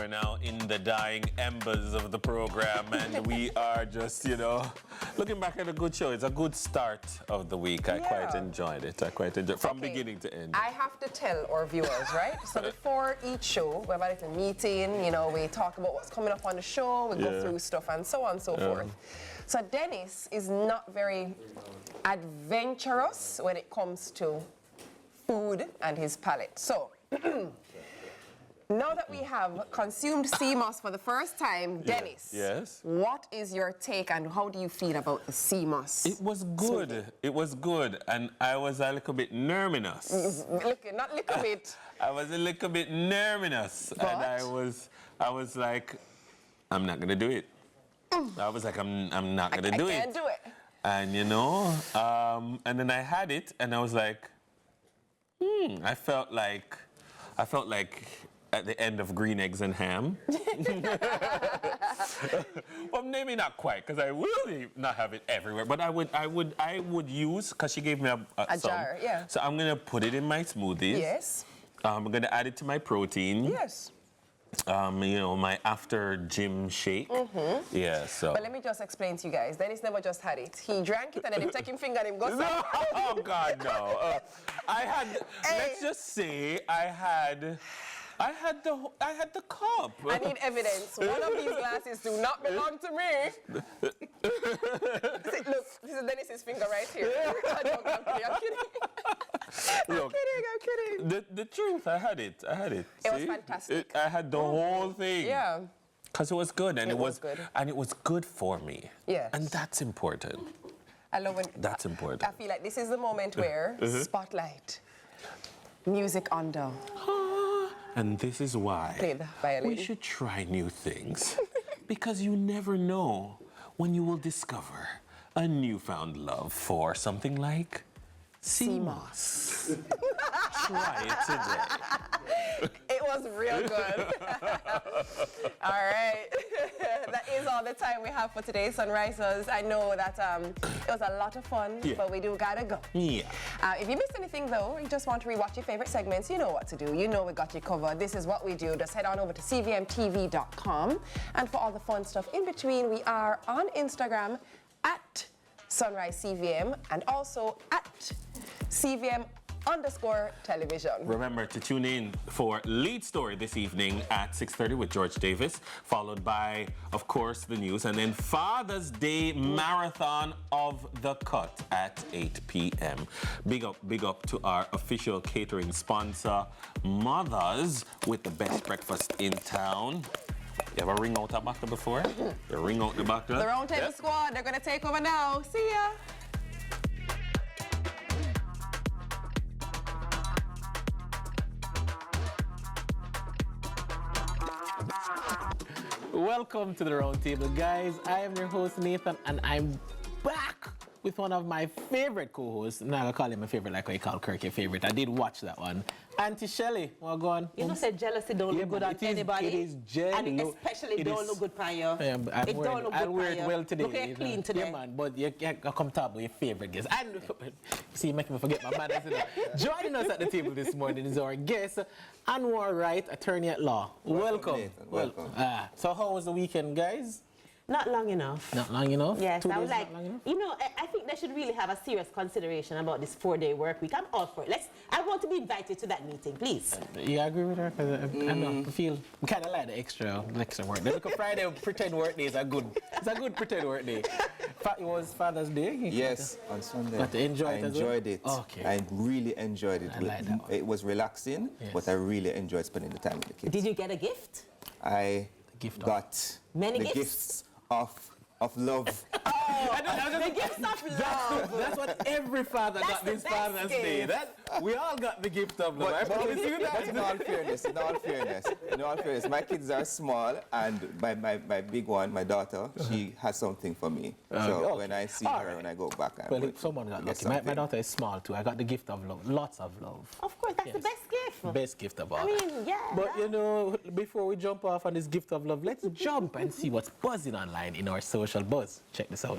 we're now in the dying embers of the program, and we are just, looking back at a good show. It's a good start of the week. I quite enjoyed it. From beginning to end. I have to tell our viewers, right? So before each show, we have a little meeting, we talk about what's coming up on the show, we go through stuff and so on and so forth. So Dennis is not very adventurous when it comes to food and his palate. So, now that we have consumed sea moss for the first time, Dennis, yes. What is your take and how do you feel about the sea moss? It was good. Smoothie? It was good, and I was a little bit nervous. Not little bit. I was a little bit nervous, But? and I was like, I'm not gonna do it. I was like, I'm not gonna do it. I can't do it. And and then I had it, and I was like, I felt like at the end of green eggs and ham. Well, maybe not quite, because I will not have it everywhere. But I would use, because she gave me a some. jar, yeah. So I'm gonna put it in my smoothies. Yes. I'm gonna add it to my protein. Yes. My after gym shake. Yeah, so. But let me just explain to you guys. Dennis never just had it. He drank it and then he took his finger and he goes. No, oh God, no. Let's just say I had the cup. I need evidence. One of these glasses do not belong to me. See, look, this is Dennis's finger right here. I'm kidding. Look, I'm kidding. The truth, I had it. It was fantastic. I had the whole thing. Yeah. Because it was good, and It was good. and it was good for me. Yes. And that's important. I love when. That's important. I feel like this is the moment where spotlight, music on down. And this is why Play the violin. we should try new things. Because you never know when you will discover a newfound love for something like sea moss. Try it today. It was real good. All right. That is all the time we have for today, Sunrisers. I know that it was a lot of fun, but we do gotta go. Yeah. If you missed anything, though, you just want to rewatch your favorite segments, you know what to do. You know we got you covered. This is what we do. Just head on over to CVMTV.com. And for all the fun stuff in between, we are on Instagram at SunriseCVM and also at CVM_television. Remember to tune in for Lead Story this evening at 6:30 with George Davis, followed by, of course, the news, and then Father's Day Marathon of the Cut at 8 p.m. Big up to our official catering sponsor, Mothers, with the best breakfast in town. You ever ring out a buckler before? You ring out the buckler? The Roundtable squad, they're going to take over now. See ya. Welcome to the Roundtable, guys. I am your host, Nathan, and I'm back with one of my favorite co-hosts. I'm not going to call him my favorite like I call Kirk your favorite. I did watch that one. Auntie Shelley, well, go on. You know, say jealousy don't look good on anybody. It is jealous. And especially don't look good on you. Yeah, it don't look good I'll wear it well today. Look at clean today. Yeah, man, but you come top with your favorite guest. And see, you make me forget my manners. Joining us at the table this morning is our guest, Anwar Wright, attorney at law. Welcome. Nathan. Welcome. So how was the weekend, guys? Not long enough. Not long enough? Yes, 2 I days was like, not long enough? I think they should really have a serious consideration about this 4-day work week. I'm all for it. I want to be invited to that meeting, please. You agree with her? Because I know, I feel kind of like the extra work. The look of Friday pretend work day is a good. It's a good pretend work day. It was Father's Day. Yes, on Sunday. Got to enjoy it I as well? enjoyed it. Okay. I really enjoyed it. I like that one. It was relaxing, Yes. but I really enjoyed spending the time with the kids. Did you get a gift? I gift of- got Many the gifts? gifts of love. The gifts of love. That's what every father That's got the this best Father's Day. gift. We all got the gift of love. I promise you that. But in all fairness, my kids are small, and my big one, my daughter, she has something for me. So okay. when I see All her, right. when I go back, I'm Well, going if someone got to lucky. get My something. daughter is small too. I got the gift of love. Lots of love. Of course, that's the Yes. best gift. Best gift of all. I mean, yeah. But before we jump off on this gift of love, let's jump and see what's buzzing online in our social buzz. Check this out.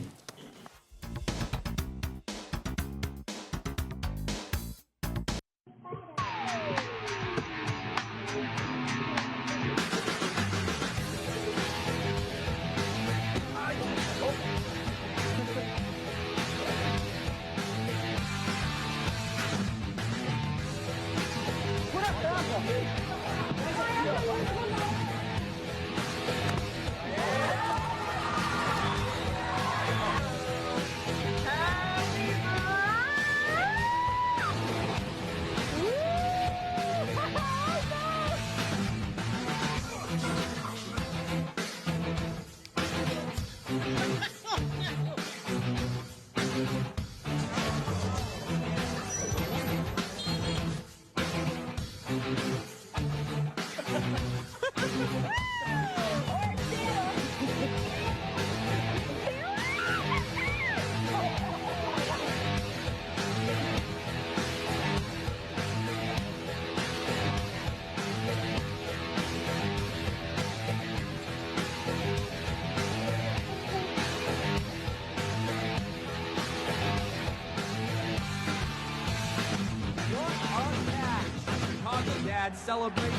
Dad celebration.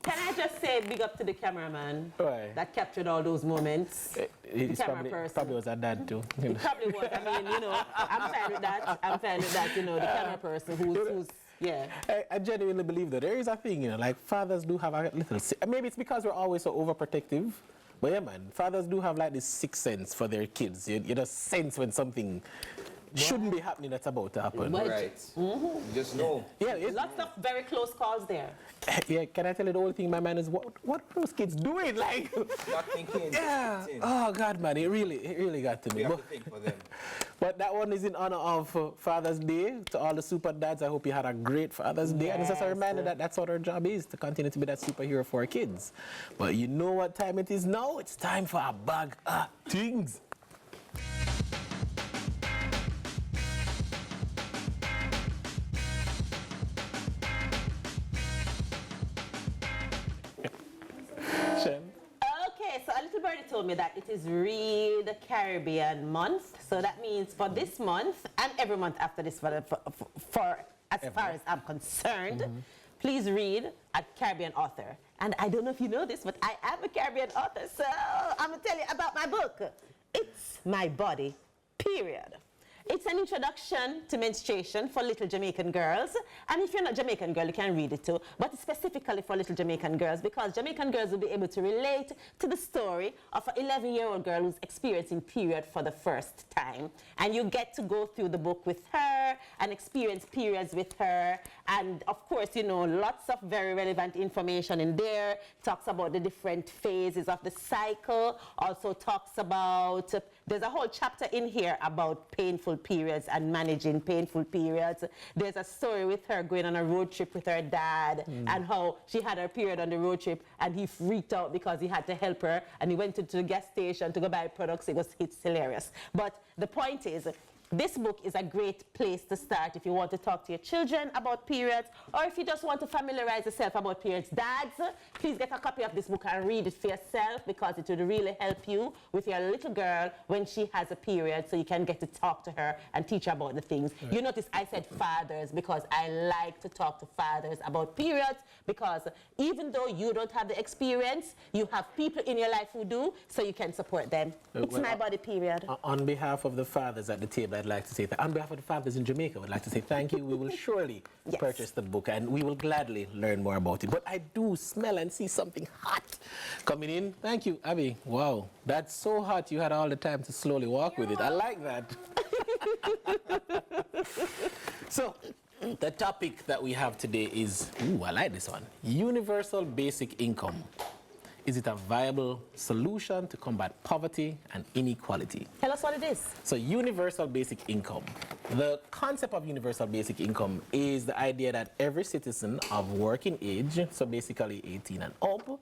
Can I just say big up to the cameraman Why? that captured all those moments? It's camera person. probably was a dad too. It probably was. I mean, you know, I'm fine with that. I'm fine with that, you know, the camera person who's yeah. I genuinely believe that there is a thing, you know, like fathers do have a little, maybe it's because we're always so overprotective, but yeah, man, fathers do have like this sixth sense for their kids. You just sense when something shouldn't be happening that's about to happen. Well, Right. You just know. Yeah, it's, Lots of very close calls there. yeah, can I tell you the only thing in my mind is what are those kids doing? Like, Not thinking. yeah, oh God, man, it really got to me. We have to think for them. But that one is in honor of Father's Day. To all the super dads, I hope you had a great Father's Day. And it's just a reminder that that's what our job is, to continue to be that superhero for our kids. But you know what time it is now? It's time for a bag of things. Shem? Okay, so a little birdie told me that it is Read Caribbean month. So that means for this month and every month after this, for as far as I'm concerned, please read a Caribbean author. And I don't know if you know this, but I am a Caribbean author, so I'm going to tell you about my book. It's My Body, period. It's an introduction to menstruation for little Jamaican girls. And if you're not Jamaican girl, you can read it too. But it's specifically for little Jamaican girls, because Jamaican girls will be able to relate to the story of an 11-year-old girl who's experiencing period for the first time. And you get to go through the book with her and experience periods with her. And of course, you know, lots of very relevant information in there. Talks about the different phases of the cycle. Also talks about, there's a whole chapter in here about painful periods and managing painful periods. There's a story with her going on a road trip with her dad and how she had her period on the road trip and he freaked out because he had to help her and he went to the gas station to go buy products. It's hilarious. But the point is, this book is a great place to start if you want to talk to your children about periods, or if you just want to familiarize yourself about periods. Dads, please get a copy of this book and read it for yourself, because it will really help you with your little girl when she has a period, so you can get to talk to her and teach her about the things. You notice I said fathers because I like to talk to fathers about periods, because even though you don't have the experience, you have people in your life who do, so you can support them. It's my body, period. On behalf of the fathers at the table, I'd like to say that. On behalf of the fathers in Jamaica, I'd like to say thank you. We will surely purchase the book and we will gladly learn more about it. But I do smell and see something hot coming in. Thank you, Abby. Wow, that's so hot you had all the time to slowly walk with it. I like that. So, the topic that we have today is, ooh, I like this one, universal basic income. Is it a viable solution to combat poverty and inequality? Tell us what it is. So universal basic income. The concept of universal basic income is the idea that every citizen of working age, so basically 18 and up,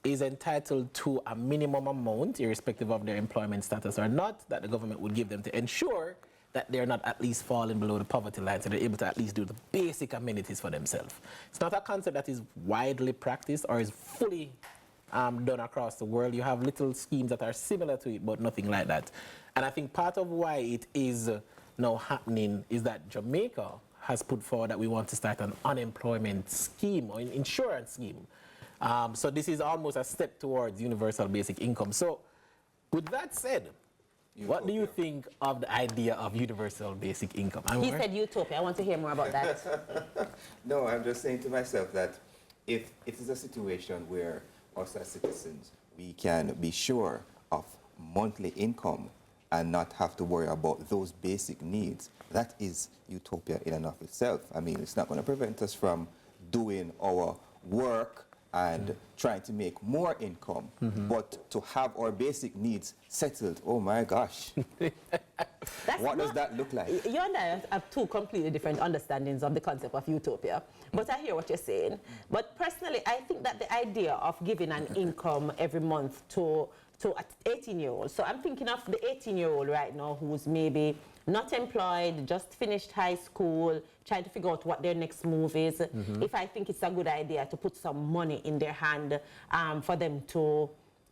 is entitled to a minimum amount, irrespective of their employment status or not, that the government would give them to ensure that they're not at least falling below the poverty line, so they're able to at least do the basic amenities for themselves. It's not a concept that is widely practiced or is fully done across the world. You have little schemes that are similar to it, but nothing like that. And I think part of why it is now happening is that Jamaica has put forward that we want to start an unemployment scheme or an insurance scheme. So this is almost a step towards universal basic income. So with that said, what do you think of the idea of universal basic income? He said utopia. I want to hear more about that. No, I'm just saying to myself that if it is a situation where us as citizens, we can be sure of monthly income and not have to worry about those basic needs, that is utopia in and of itself. I mean, it's not going to prevent us from doing our work and trying to make more income, but to have our basic needs settled, oh my gosh. What does that look like? You and I have two completely different understandings of the concept of utopia, but I hear what you're saying. But personally, I think that the idea of giving an income every month to an 18-year-old, so I'm thinking of the 18-year-old right now who's maybe not employed, just finished high school, trying to figure out what their next move is. If I think it's a good idea to put some money in their hand for them to,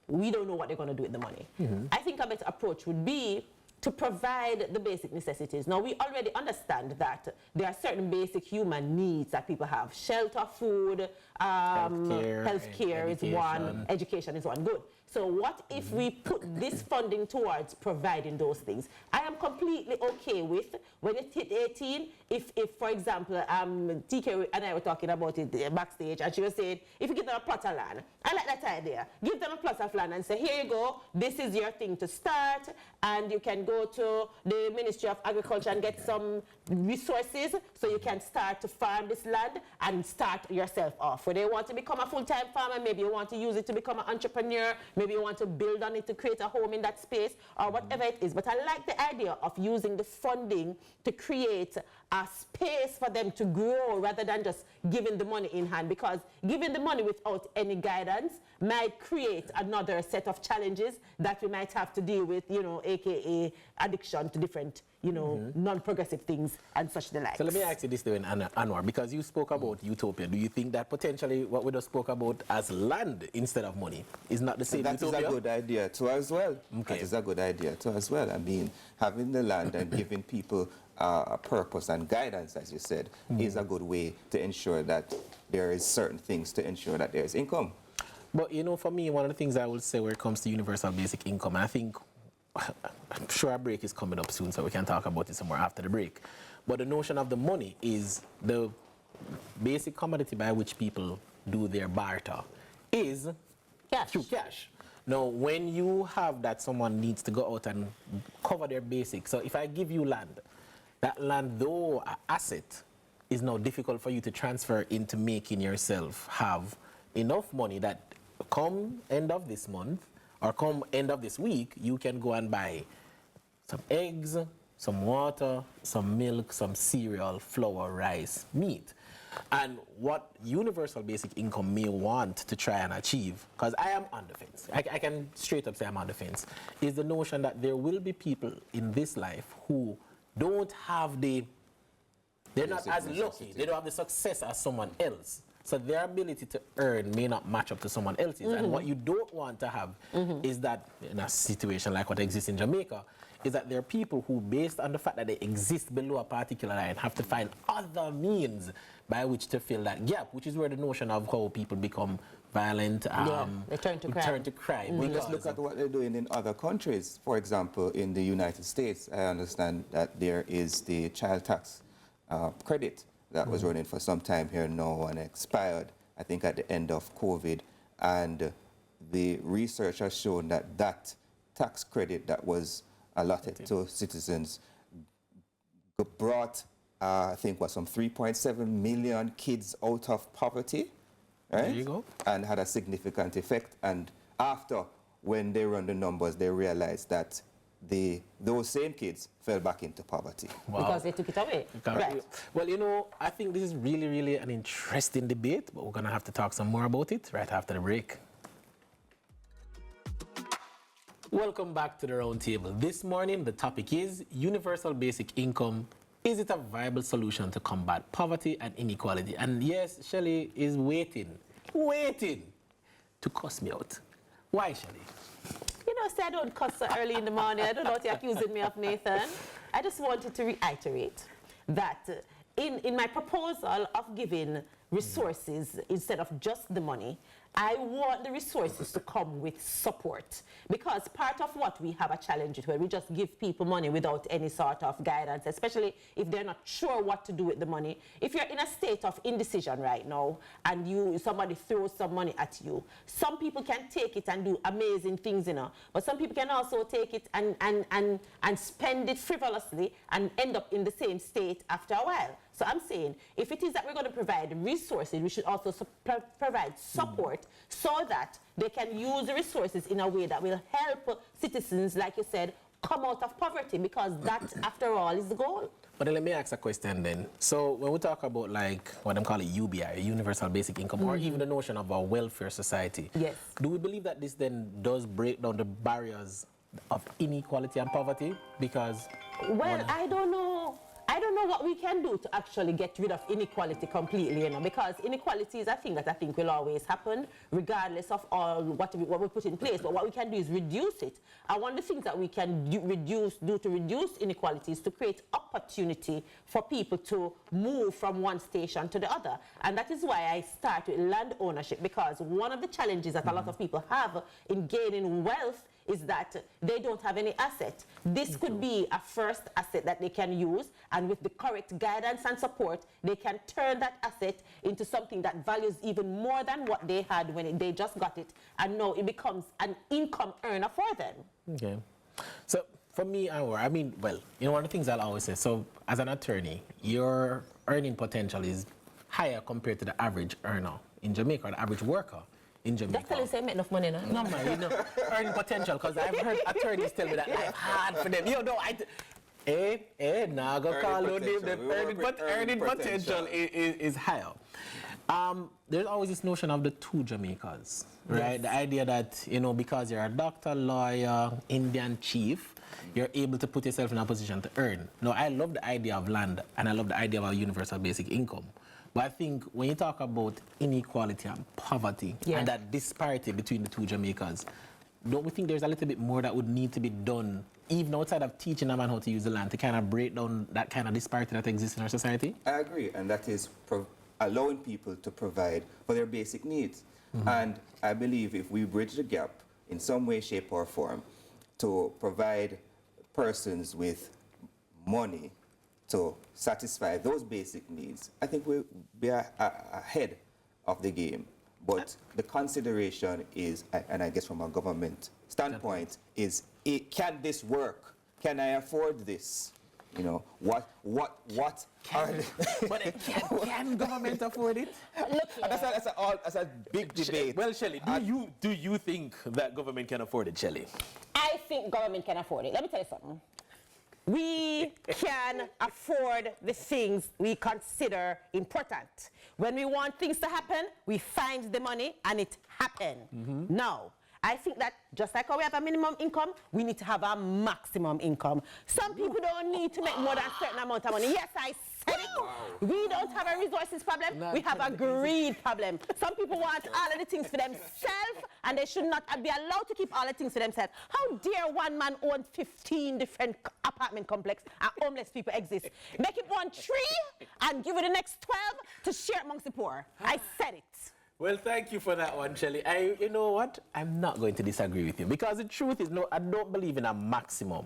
we don't know what they're going to do with the money. I think a better approach would be to provide the basic necessities. Now, we already understand that there are certain basic human needs that people have. Shelter, food, healthcare is one, education is one. Good. So what if we put this funding towards providing those things? I am completely okay with when it hit 18, if for example, TK and I were talking about it backstage, and she was saying, if you give them a plot of land, I like that idea. Give them a plot of land and say, here you go, this is your thing to start, and you can go to the Ministry of Agriculture and get some resources so you can start to farm this land and start yourself off. Whether you want to become a full-time farmer, maybe you want to use it to become an entrepreneur, maybe you want to build on it to create a home in that space, or whatever it is. But I like the idea of using the funding to create a space for them to grow rather than just giving the money in hand, because giving the money without any guidance might create another set of challenges that we might have to deal with, you know, aka addiction to different, you know, non-progressive things and such the like. So let me ask you this though, Anwar, because you spoke about utopia. Do you think that potentially what we just spoke about as land instead of money is not the same utopia? That is a good idea too as well. Okay. That is a good idea too as well. I mean, having the land and giving people a purpose and guidance, as you said, is a good way to ensure that there is certain things to ensure that there is income. But, you know, for me, one of the things I would say when it comes to universal basic income, I think, I'm sure a break is coming up soon, so we can talk about it some more after the break. But the notion of the money is the basic commodity by which people do their barter is Cash. through cash. Now, when you have that someone needs to go out and cover their basics, so if I give you land, that land, though an asset, is now difficult for you to transfer into making yourself have enough money that come end of this month or come end of this week, you can go and buy some eggs, some water, some milk, some cereal, flour, rice, meat. And what universal basic income may want to try and achieve, because I am on the fence, I can straight up say I'm on the fence, is the notion that there will be people in this life who don't have they're not as lucky, they don't have the success as someone else. So their ability to earn may not match up to someone else's. And what you don't want to have is that, in a situation like what exists in Jamaica, is that there are people who, based on the fact that they exist below a particular line, have to find other means by which to fill that gap, which is where the notion of how people become violent, they turn to crime. Let's look at what they're doing in other countries. For example, in the United States, I understand that there is the child tax credit that was running for some time here now and expired, I think, at the end of COVID. And the research has shown that that tax credit that was allotted to citizens brought, I think, some 3.7 million kids out of poverty, right? There you go. And had a significant effect. And after, when they run the numbers, they realized that those same kids fell back into poverty. Wow. Because they took it away. Right. Well, you know, I think this is really, really an interesting debate, but we're going to have to talk some more about it right after the break. Welcome back to the Roundtable. This morning, the topic is universal basic income. Is it a viable solution to combat poverty and inequality? And yes, Shelley is waiting to cuss me out. Why, Shelley? You know, say I don't cuss so early in the morning. I don't know what you're accusing me of, Nathan. I just wanted to reiterate that in my proposal of giving resources instead of just the money, I want the resources to come with support, because part of what we have a challenge with, where we just give people money without any sort of guidance, especially if they're not sure what to do with the money. If you're in a state of indecision right now and somebody throws some money at you, some people can take it and do amazing things, you know, but some people can also take it and spend it frivolously and end up in the same state after a while. So I'm saying, if it is that we're going to provide resources, we should also provide support so that they can use the resources in a way that will help citizens, like you said, come out of poverty, because that, after all, is the goal. But then let me ask a question then. So when we talk about like what I'm calling UBI, Universal Basic Income, or even the notion of a welfare society, yes, do we believe that this then does break down the barriers of inequality and poverty? Because... Well, I don't know. I don't know what we can do to actually get rid of inequality completely, you know, because inequality is a thing that I think will always happen, regardless of all what we put in place. But what we can do is reduce it. And one of the things that we can do to reduce inequality is to create opportunity for people to move from one station to the other. And that is why I start with land ownership, because one of the challenges that a lot of people have in gaining wealth is that they don't have any asset. This could be a first asset that they can use, and with the correct guidance and support, they can turn that asset into something that values even more than what they had when they just got it, and now it becomes an income earner for them. Okay. So for me, I mean, well, you know, one of the things I'll always say, so as an attorney, your earning potential is higher compared to the average earner in Jamaica, or the average worker in Jamaica. That's telling you say make enough money, no? No, man, you know, earning potential, because I've heard attorneys tell me that life hard for them. You know, go call on them, the earning potential is higher. There's always this notion of the two Jamaicas, right? Yes. The idea that, you know, because you're a doctor, lawyer, Indian chief, you're able to put yourself in a position to earn. No, I love the idea of land, and I love the idea of a universal basic income. But I think when you talk about inequality and poverty, and that disparity between the two Jamaicas, don't we think there's a little bit more that would need to be done, even outside of teaching a man how to use the land, to kind of break down that kind of disparity that exists in our society? I agree, and that is allowing people to provide for their basic needs. And I believe if we bridge the gap in some way, shape, or form to provide persons with money to satisfy those basic needs, I think we'll be ahead of the game. But the consideration is, and I guess from a government standpoint, is can this work? Can I afford this? You know, what can government afford it? That's a big debate. Well, Shelley, do you think that government can afford it, Shelley? I think government can afford it. Let me tell you something. We can afford the things we consider important. When we want things to happen, we find the money and it happens. Now, I think that just like how we have a minimum income, we need to have a maximum income. Some people don't need to make more than a certain amount of money. Yes, I said it. We don't have a resources problem. We have a greed problem. Some people want all of the things for themselves, and they should not be allowed to keep all the things for themselves. How dare one man own 15 different apartment complexes and homeless people exist? Make it one tree and give it the next 12 to share amongst the poor. I said it. Well, thank you for that one, Shelley. You know what? I'm not going to disagree with you, because the truth is, no, I don't believe in a maximum.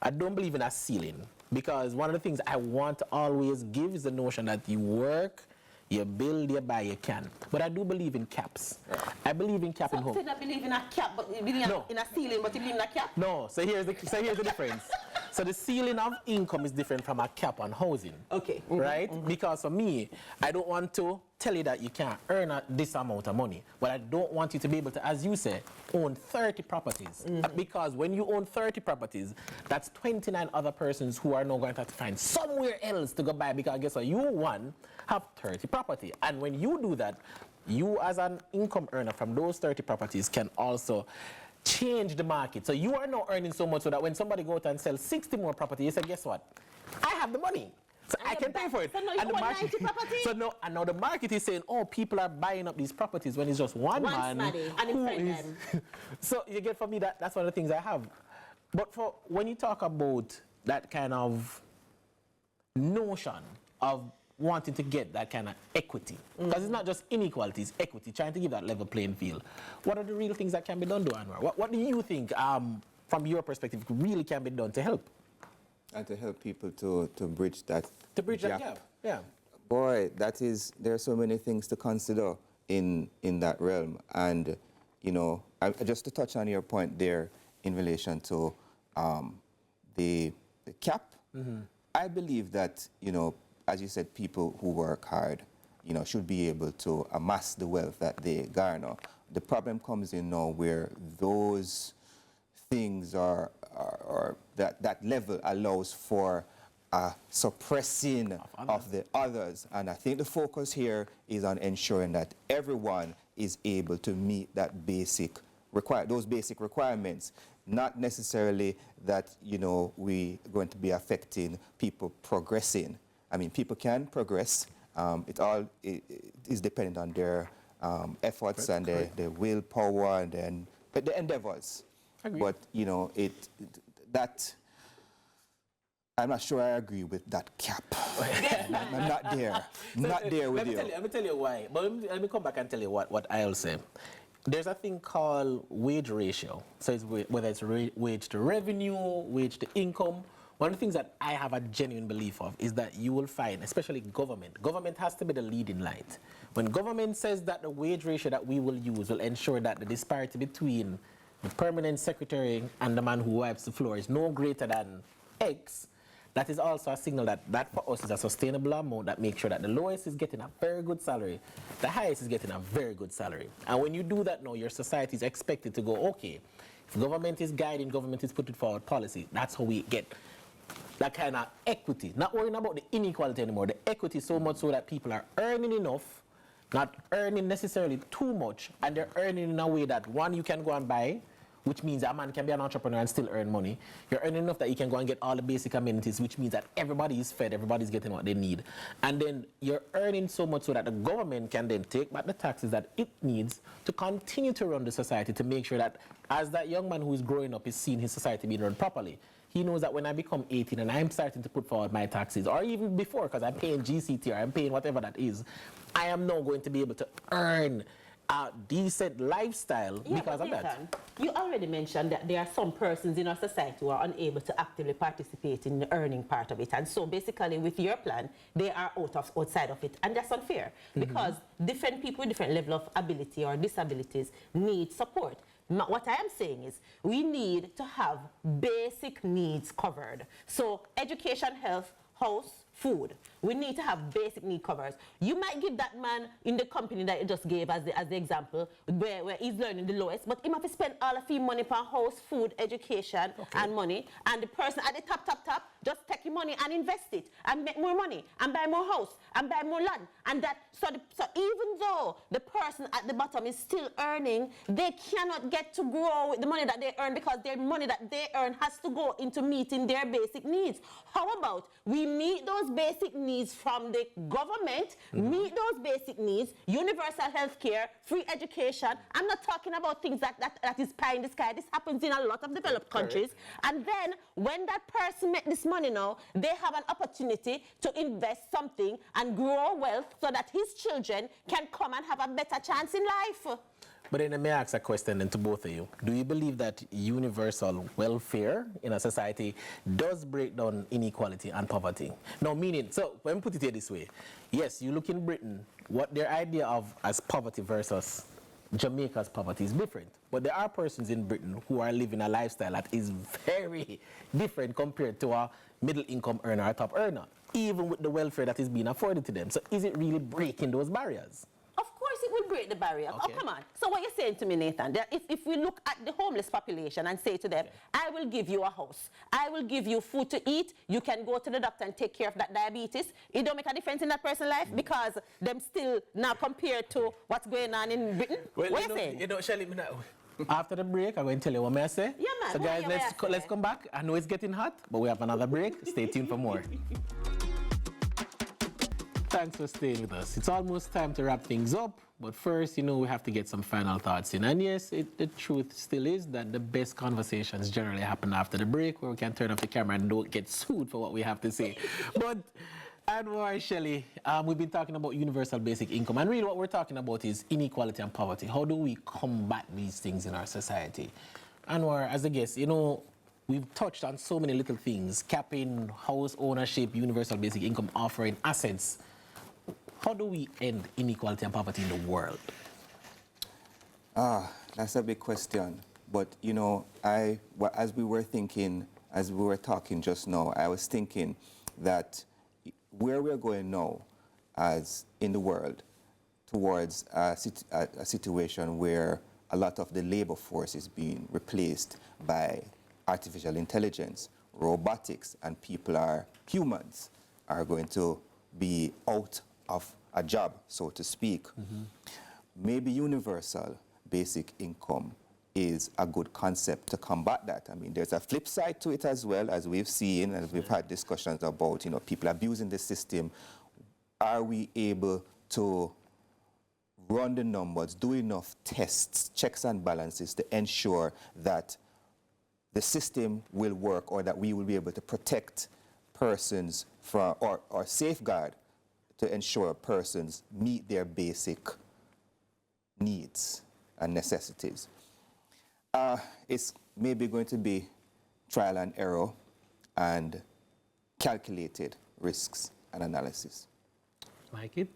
I don't believe in a ceiling, because one of the things I want to always give is the notion that you work, you build, you buy, you can. But I do believe in caps. I believe in cap in home. I believe in a cap, but you believe in a ceiling, but you believe in a cap? No, so here's the difference. So the ceiling of income is different from a cap on housing. Okay. Right? Because for me, I don't want to tell you that you can't earn this amount of money, but I don't want you to be able to, as you say, own 30 properties. Because when you own 30 properties, that's 29 other persons who are now going to have to find somewhere else to go buy, because guess what? You, one, have 30 property. And when you do that, you as an income earner from those 30 properties can also change the market. So you are now earning so much so that when somebody goes out and sells 60 more property, you say, guess what? I have the money. So I can pay for it. So now you want 90 properties? And now the market is saying, oh, people are buying up these properties when it's just one man. And so you get, for me, that's one of the things I have. But when you talk about that kind of notion of wanting to get that kind of equity? Because it's not just inequality, it's equity, trying to give that level playing field. What are the real things that can be done, Anwar? What do you think, from your perspective, really can be done to help? And to help people to bridge that That gap, yeah. Boy, there are so many things to consider in that realm. And, you know, just to touch on your point there in relation to the cap, I believe that, you know, as you said, people who work hard, you know, should be able to amass the wealth that they garner. The problem comes in now where those things are that level allows for suppressing of the others. And I think the focus here is on ensuring that everyone is able to meet that those basic requirements. Not necessarily that, you know, we're going to be affecting people progressing. I mean, people can progress. It is dependent on their efforts and their willpower and the endeavors. Agreed. But, you know, I'm not sure I agree with that cap. I'm not there. Not there with you. Let me tell you why. But let me come back and tell you what I'll say. There's a thing called wage ratio. So it's whether it's wage to revenue, wage to income. One of the things that I have a genuine belief of is that you will find, especially government has to be the leading light. When government says that the wage ratio that we will use will ensure that the disparity between the permanent secretary and the man who wipes the floor is no greater than X, that is also a signal that for us is a sustainable amount that makes sure that the lowest is getting a very good salary, the highest is getting a very good salary. And when you do that now, your society is expected to go, okay, if government is guiding, government is putting forward policy, that's how we get that kind of equity. Not worrying about the inequality anymore. The equity so much so that people are earning enough, not earning necessarily too much, and they're earning in a way that, one, you can go and buy, which means a man can be an entrepreneur and still earn money. You're earning enough that you can go and get all the basic amenities, which means that everybody is fed, everybody's getting what they need. And then you're earning so much so that the government can then take back the taxes that it needs to continue to run the society, to make sure that as that young man who is growing up is seeing his society being run properly, he knows that when I become 18 and I'm starting to put forward my taxes, or even before, because I'm paying GCT or I'm paying whatever that is, I am now going to be able to earn a decent lifestyle because of that. You already mentioned that there are some persons in our society who are unable to actively participate in the earning part of it. And so basically with your plan, they are outside of it. And that's unfair because different people with different level of ability or disabilities need support. What I am saying is we need to have basic needs covered. So education, health, house, food. We need to have basic need covers. You might give that man in the company that you just gave as the example, where he's learning the lowest, but he have to spend all of his money for house, food, education, and money. And the person at the top, just take your money and invest it, and make more money, and buy more house, and buy more land. And that, so even though the person at the bottom is still earning, they cannot get to grow with the money that they earn because their money that they earn has to go into meeting their basic needs. How about we meet those basic needs from the government, meet those basic needs, universal health care, free education. I'm not talking about things that is pie in the sky. This happens in a lot of developed countries. And then when that person make this money now, they have an opportunity to invest something and grow wealth so that his children can come and have a better chance in life. But then let me ask a question then to both of you. Do you believe that universal welfare in a society does break down inequality and poverty? No, meaning, so let me put it here this way. Yes, you look in Britain, what their idea of as poverty versus Jamaica's poverty is different. But there are persons in Britain who are living a lifestyle that is very different compared to a middle income earner or top earner, even with the welfare that is being afforded to them. So is it really breaking those barriers? It will break the barrier. Okay. Oh, come on. So what you're saying to me, Nathan, that if we look at the homeless population and say to them, I will give you a house, I will give you food to eat, you can go to the doctor and take care of that diabetes, it don't make a difference in that person's life because them still now compared to what's going on in Britain? Well, what you saying? You know, Shelley, after the break, I'm going to tell you what I say. Yeah, man. So guys, let's come back. I know it's getting hot, but we have another break. Stay tuned for more. Thanks for staying with us. It's almost time to wrap things up, but first, you know, we have to get some final thoughts in. And yes, the truth still is that the best conversations generally happen after the break, where we can turn off the camera and don't get sued for what we have to say. But And more, Shelley, we've been talking about universal basic income, and really what we're talking about is inequality and poverty. How do we combat these things in our society? Anwar, as a guest, you know, we've touched on so many little things, capping house ownership, universal basic income, offering assets. How do we end inequality and poverty in the world? That's a big question. But, you know, as we were talking just now, I was thinking that where we're going now, as in the world, towards a situation where a lot of the labor force is being replaced by artificial intelligence, robotics, and humans are going to be out of a job, so to speak. Maybe universal basic income is a good concept to combat that. I mean, there's a flip side to it as well, as we've seen, as we've had discussions about, you know, people abusing the system. Are we able to run the numbers, do enough tests, checks and balances to ensure that the system will work, or that we will be able to protect persons from, or safeguard to ensure persons meet their basic needs and necessities? It's maybe going to be trial and error and calculated risks and analysis. Like it?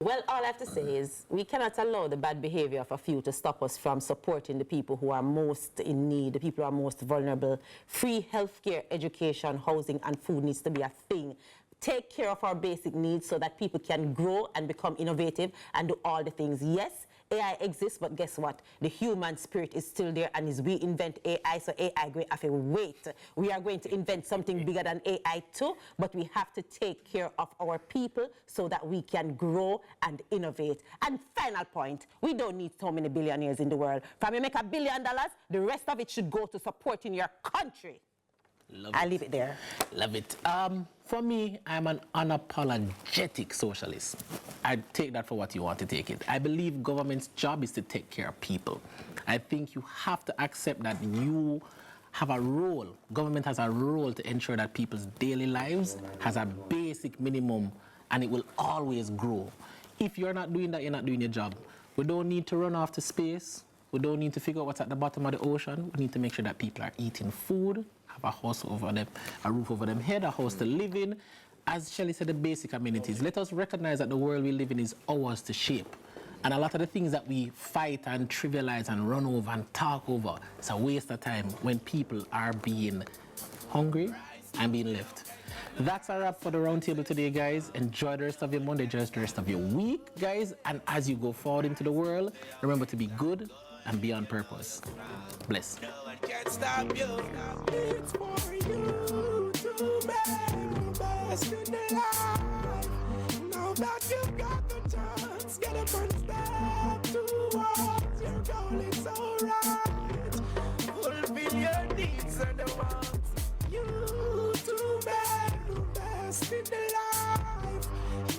Well, all I have to say is we cannot allow the bad behavior of a few to stop us from supporting the people who are most in need, the people who are most vulnerable. Free healthcare, education, housing, and food needs to be a thing. Take care of our basic needs so that people can grow and become innovative and do all the things. Yes, AI exists, but guess what? The human spirit is still there, and as we invent AI, so AI going to have to wait. We are going to invent something bigger than AI too, but we have to take care of our people so that we can grow and innovate. And final point, we don't need so many billionaires in the world. From you make $1 billion, the rest of it should go to supporting your country. I'll leave it there. Love it. For me, I'm an unapologetic socialist. I take that for what you want to take it. I believe government's job is to take care of people. I think you have to accept that you have a role. Government has a role to ensure that people's daily lives has a basic minimum, and it will always grow. If you're not doing that, you're not doing your job. We don't need to run off to space. We don't need to figure out what's at the bottom of the ocean. We need to make sure that people are eating food, have a house over them, a roof over them head, a house to live in. As Shelley said, the basic amenities. Let us recognize that the world we live in is ours to shape. And a lot of the things that we fight and trivialize and run over and talk over, it's a waste of time when people are being hungry and being left. That's a wrap for the Roundtable today, guys. Enjoy the rest of your Monday, enjoy the rest of your week, guys. And as you go forward into the world, remember to be good and be on purpose. Bless. Can't stop you. It's for you to make the best in the life. Now that you've got the chance, get up and step towards your goal. It's alright. Fulfill your needs and the wants. You to make the best in the life.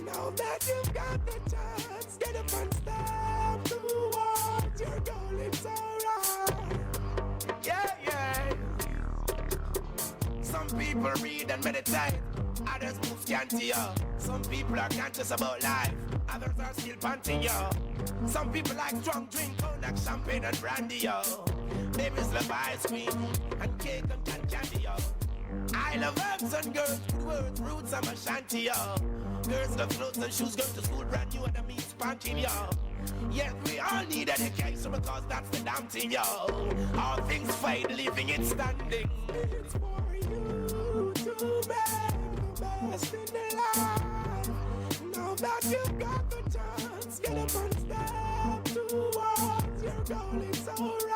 Now that you've got the chance, get up and step towards your goal. It's alright. Yeah. Some people read and meditate, others move scanty, yo. Some people are conscious about life, others are still panting, yo. Some people like strong drink, cognac, champagne and brandy, yo. Babies love ice cream and cake and candy, yo. I love herbs and girls, good words, roots and my shanty, yo. Girls love clothes and shoes, going to school brand new and a meat spanking, yo. Yes, we all need education because that's the damn thing, yo. All things fade, living it standing. It's for you to make the best in the life. Now that you've got the chance, get up and step towards your goal. It's alright.